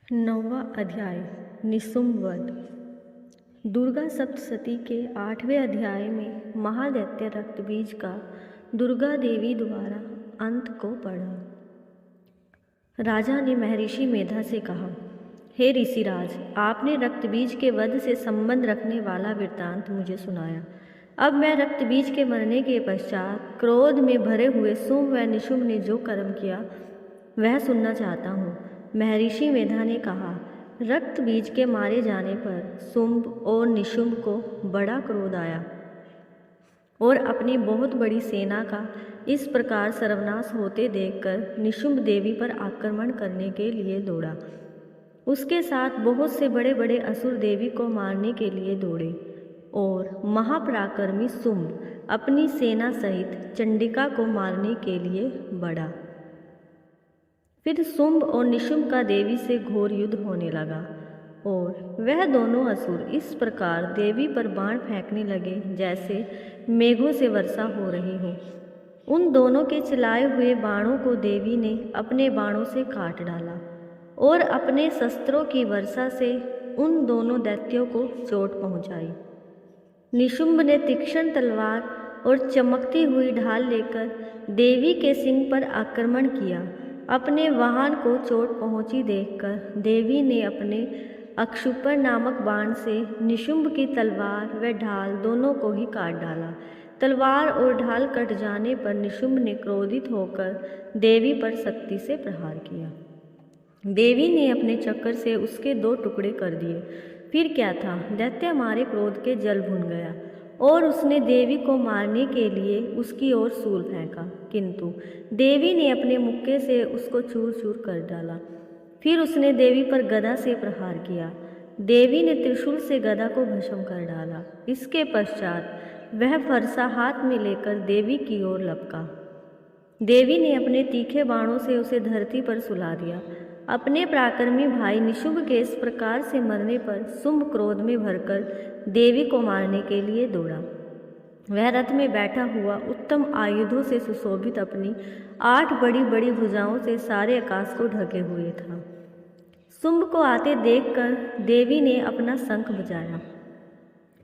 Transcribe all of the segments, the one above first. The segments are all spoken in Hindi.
9वां अध्याय निशुम्भ वध। दुर्गा सप्तशती के 8वें अध्याय में महादैत्य रक्तबीज का दुर्गा देवी द्वारा अंत को पढ़ा। राजा ने महर्षि मेधा से कहा, हे ऋषिराज, आपने रक्तबीज के वध से संबंध रखने वाला वृत्तांत मुझे सुनाया। अब मैं रक्तबीज के मरने के पश्चात क्रोध में भरे हुए शुंभ व निशुम्भ ने जो कर्म किया वह सुनना चाहता हूँ। महर्षि मेधा ने कहा, रक्त बीज के मारे जाने पर शुंभ और निशुम्भ को बड़ा क्रोध आया और अपनी बहुत बड़ी सेना का इस प्रकार सर्वनाश होते देखकर निशुम्भ देवी पर आक्रमण करने के लिए दौड़ा। उसके साथ बहुत से बड़े बड़े असुर देवी को मारने के लिए दौड़े और महापराक्रमी शुंभ अपनी सेना सहित चंडिका को मारने के लिए बढ़ा। फिर शुंभ और निशुम्भ का देवी से घोर युद्ध होने लगा और वह दोनों असुर इस प्रकार देवी पर बाण फेंकने लगे जैसे मेघों से वर्षा हो रही हो। उन दोनों के चलाए हुए बाणों को देवी ने अपने बाणों से काट डाला और अपने शस्त्रों की वर्षा से उन दोनों दैत्यों को चोट पहुंचाई। निशुम्भ ने तीक्ष्ण तलवार और चमकती हुई ढाल लेकर देवी के सिंह पर आक्रमण किया। अपने वाहन को चोट पहुंची देखकर देवी ने अपने अक्षुपर नामक बाण से निशुम्भ की तलवार व ढाल दोनों को ही काट डाला। तलवार और ढाल कट जाने पर निशुम्भ ने क्रोधित होकर देवी पर शक्ति से प्रहार किया। देवी ने अपने चक्कर से उसके 2 टुकड़े कर दिए। फिर क्या था, दैत्य मारे क्रोध के जल भुन गया और उसने देवी को मारने के लिए उसकी ओर शूल फेंका, किंतु देवी ने अपने मुक्के से उसको चूर चूर कर डाला। फिर उसने देवी पर गदा से प्रहार किया। देवी ने त्रिशूल से गदा को भस्म कर डाला। इसके पश्चात वह फरसा हाथ में लेकर देवी की ओर लपका। देवी ने अपने तीखे बाणों से उसे धरती पर सुला दिया। अपने पराक्रमी भाई निशुम्भ के इस प्रकार से मरने पर शुंभ क्रोध में भरकर देवी को मारने के लिए दौड़ा। वह रथ में बैठा हुआ उत्तम आयुधों से सुशोभित अपनी 8 बड़ी बड़ी भुजाओं से सारे आकाश को ढके हुए था। शुंभ को आते देखकर देवी ने अपना शंख बजाया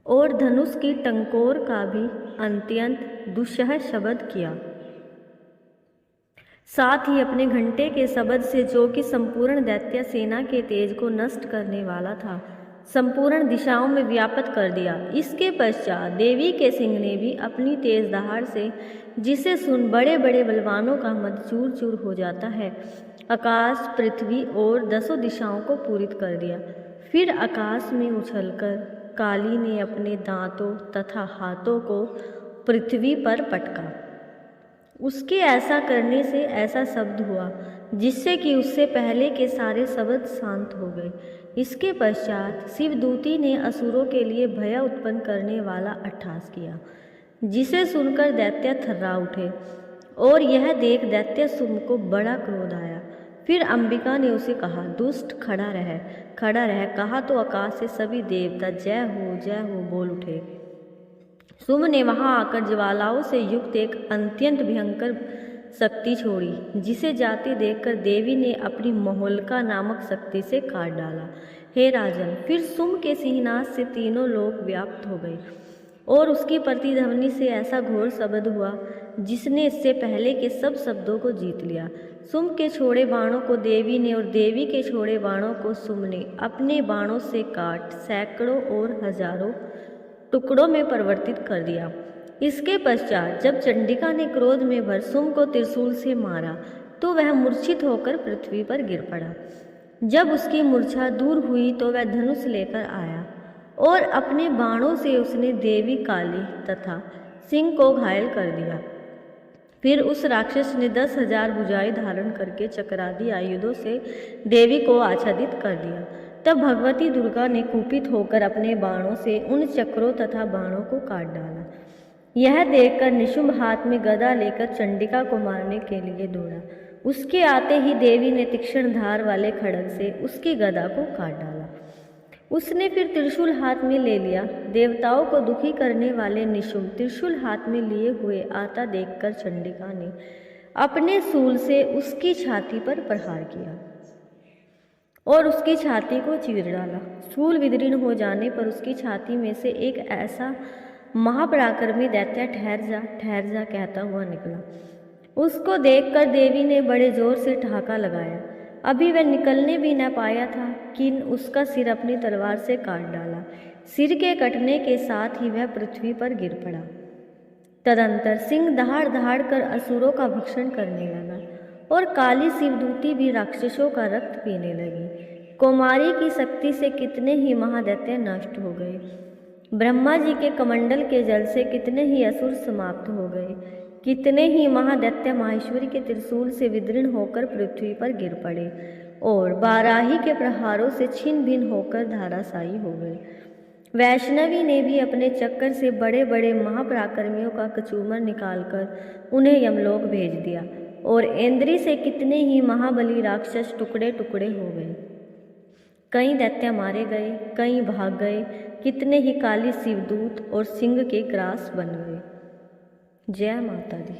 और धनुष की टंकोर का भी अत्यंत दुस्सह शब्द किया। साथ ही अपने घंटे के शब्द से, जो कि संपूर्ण दैत्य सेना के तेज को नष्ट करने वाला था, संपूर्ण दिशाओं में व्याप्त कर दिया। इसके पश्चात देवी के सिंह ने भी अपनी तेज दहाड़ से, जिसे सुन बड़े बड़े बलवानों का मद चूर चूर हो जाता है, आकाश, पृथ्वी और 10 दिशाओं को पूरित कर दिया। फिर आकाश में उछलकर काली ने अपने दांतों तथा हाथों को पृथ्वी पर पटका। उसके ऐसा करने से ऐसा शब्द हुआ जिससे कि उससे पहले के सारे शब्द शांत हो गए। इसके पश्चात शिवदूती ने असुरों के लिए भय उत्पन्न करने वाला अट्टहास किया, जिसे सुनकर दैत्य थर्रा उठे और यह देख दैत्य शुंभ को बड़ा क्रोध आया। फिर अंबिका ने उसे कहा, दुष्ट, खड़ा रह, खड़ा रह। कहा तो आकाश से सभी देवता जय हो बोल उठे। शुंभ ने वहां आकर ज्वालाओं से युक्त एक अत्यंत भयंकर शक्ति छोड़ी, जिसे जाते देखकर देवी ने अपनी महोल्का नामक शक्ति से काट डाला। हे राजन, फिर शुंभ के सिंहनाद से तीनों लोक व्याप्त हो गए और उसकी प्रतिध्वनि से ऐसा घोर शब्द हुआ जिसने इससे पहले के सब शब्दों को जीत लिया। शुंभ के छोड़े बाणों को देवी ने और देवी के छोड़े बाणों को शुंभ ने अपने बाणों से काट सैकड़ों और हजारों टुकड़ों में परिवर्तित कर दिया। इसके पश्चात जब चंडिका ने क्रोध में भर शुंभ को त्रिशूल से मारा तो वह मूर्छित होकर पृथ्वी पर गिर पड़ा। जब उसकी मूर्छा दूर हुई तो वह धनुष लेकर आया और अपने बाणों से उसने देवी काली तथा सिंह को घायल कर दिया। फिर उस राक्षस ने 10,000 भुजाएं धारण करके चक्रादि आयुधों से देवी को आच्छादित कर दिया। तब भगवती दुर्गा ने कुपित होकर अपने बाणों से उन चक्रों तथा बाणों को काट डाला। यह देखकर निशुम्भ हाथ में गदा लेकर चंडिका को मारने के लिए दौड़ा। उसके आते ही देवी ने तीक्ष्ण धार वाले खड्ग से उसकी गदा को काट डाला। उसने फिर त्रिशूल हाथ में ले लिया। देवताओं को दुखी करने वाले निशुम्भ त्रिशूल हाथ में लिए हुए आता देखकर चंडिका ने अपने शूल से उसकी छाती पर प्रहार किया और उसकी छाती को चीर डाला। स्थूल विदीर्ण हो जाने पर उसकी छाती में से एक ऐसा महापराक्रमी दैत्य ठहर जा कहता हुआ निकला। उसको देखकर देवी ने बड़े जोर से ठहाका लगाया। अभी वह निकलने भी न पाया था कि उसका सिर अपनी तलवार से काट डाला। सिर के कटने के साथ ही वह पृथ्वी पर गिर पड़ा। तदंतर सिंह दहाड़ दहाड़ कर असुरों का भक्षण करने लगा और काली शिवदूती भी राक्षसों का रक्त पीने लगी। कौमारी की शक्ति से कितने ही महादैत्य नष्ट हो गए। ब्रह्मा जी के कमंडल के जल से कितने ही असुर समाप्त हो गए। कितने ही महादैत्य माहेश्वरी के त्रिशूल से विदीर्ण होकर पृथ्वी पर गिर पड़े और बाराही के प्रहारों से छिन्न भिन्न होकर धाराशायी हो गए। वैष्णवी ने भी अपने चक्कर से बड़े बड़े महापराक्रमियों का कचूमर निकालकर उन्हें यमलोक भेज दिया और इंद्री से कितने ही महाबली राक्षस टुकड़े टुकड़े हो गए। कई दैत्य मारे गए, कई भाग गए, कितने ही काली शिवदूत और सिंह के ग्रास बन गए। जय माता दी।